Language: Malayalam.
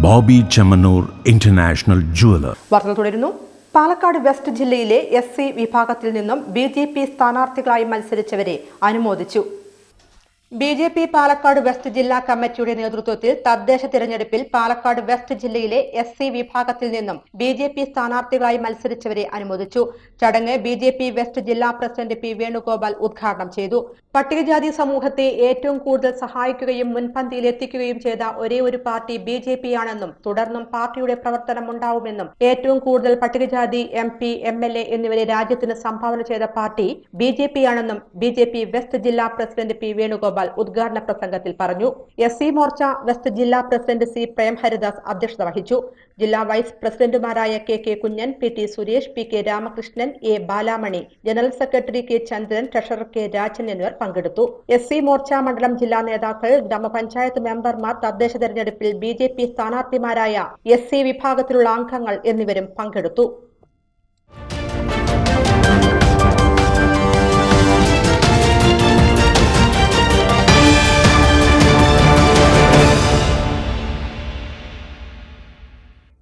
Bobby Chemmanur international jeweller. വാർത്തകൾ തുടരുന്നു. പാലക്കാട് വെസ്റ്റ് ജില്ലയിലെ SC വിഭാഗത്തിൽ നിന്നും BJP സ്ഥാനാർത്ഥികളായി മത്സരിച്ചവരെ അനുമോദിച്ചു. BJP പാലക്കാട് വെസ്റ്റ് ജില്ലാ കമ്മിറ്റിയുടെ നേതൃത്വത്തിൽ തദ്ദേശ തിരഞ്ഞെടുപ്പിൽ പാലക്കാട് വെസ്റ്റ് ജില്ലയിലെ SC വിഭാഗത്തിൽ നിന്നും BJP സ്ഥാനാർത്ഥികളായി മത്സരിച്ചവരെ അനുമോദിച്ചു. ചടങ്ങ് BJP വെസ്റ്റ് ജില്ലാ പ്രസിഡന്റ് P. വേണുഗോപാൽ ഉദ്ഘാടനം ചെയ്തു. പട്ടികജാതി സമൂഹത്തെ ഏറ്റവും കൂടുതൽ സഹായിക്കുകയും മുൻപന്തിയിലെത്തിക്കുകയും ചെയ്ത ഒരേ ഒരു പാർട്ടി BJP ആണെന്നും തുടർന്നും പാർട്ടിയുടെ പ്രവർത്തനം ഉണ്ടാവുമെന്നും ഏറ്റവും കൂടുതൽ പട്ടികജാതി MP, MLA എന്നിവരെ രാജ്യത്തിന് സംഭാവന ചെയ്ത പാർട്ടി BJP ആണെന്നും BJP വെസ്റ്റ് ജില്ലാ പ്രസിഡന്റ് P. വേണുഗോപാൽ ഉദ്ഘാടന പ്രസംഗത്തിൽ പറഞ്ഞു. SC മോർച്ച വെസ്റ്റ് ജില്ലാ പ്രസിഡന്റ് C. പ്രേം ഹരിദാസ് അധ്യക്ഷത വഹിച്ചു. ജില്ലാ വൈസ് പ്രസിഡന്റുമാരായ KK Kunjan, PT Suresh, PK Ramakrishnan, A. Balamani, general secretary K. Chandran, treasurer K. Rajan എന്നിവർ പങ്കെടുത്തു. SC മോർച്ച മണ്ഡലം ജില്ലാ നേതാക്കൾ, ഗ്രാമപഞ്ചായത്ത് മെമ്പർമാർ, തദ്ദേശ തെരഞ്ഞെടുപ്പിൽ BJP സ്ഥാനാർത്ഥിമാരായ SC വിഭാഗത്തിലുള്ള അംഗങ്ങൾ എന്നിവരും പങ്കെടുത്തു.